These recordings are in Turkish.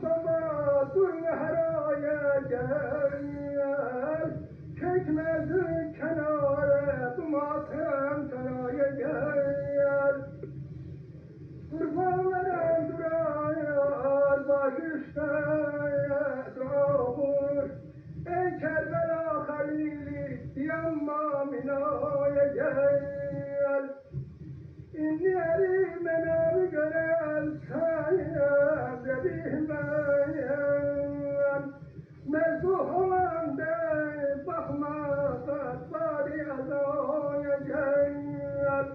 Baba dur mehraya gel, çekmezin kenara bu matem saraya gel. Kurban veren durar baş üstüne doğur. Ey Kerbela Halili yanma minaya gel. İnni eri menavi görel sayem dedihmeyen. Mezduh olan de bakma bari azaya gel.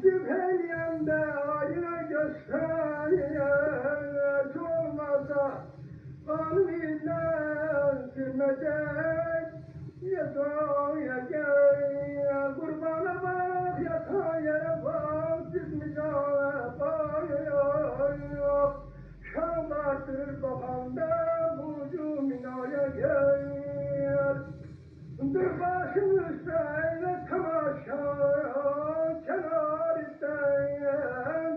Zübheyliyemde ayına göster olmasa kanunla sürmeyecek yataya gel. Kurbana bak yataya bak cismi yok. Şanlardır bakanda bucu minaya gel. Dur başım üstüne tamaşaya kenar isteyen.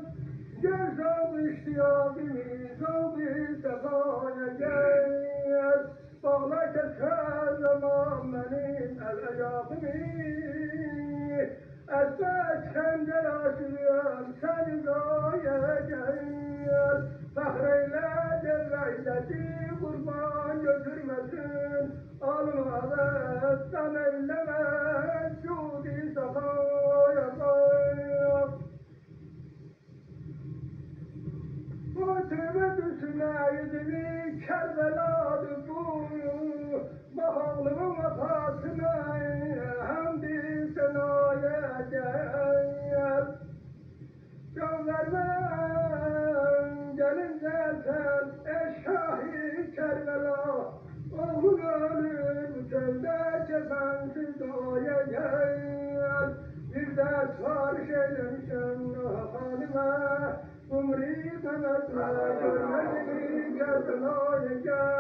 Gel zavı iştiyakimi zavı sefaya gel. Bağla keser zaman benim el ayakımı. Esmek şemcel aşırıyorum seni zaya gel. Fahreyle cerreyleti kurban götürmesin. Alma ve sen eyleme cudi sakaya koy. Fatime düşsüneydi Kerbela'dı bu. Bahalımın vefatına hamdi senaya gel. Can vermem gelince sen eşşahi Kerbela. Oğlun ölür çölde kefensiz doğaya gel. Bir de sipariş eylemişim halime. Umri demetme görmedi Kerbela'ya gel.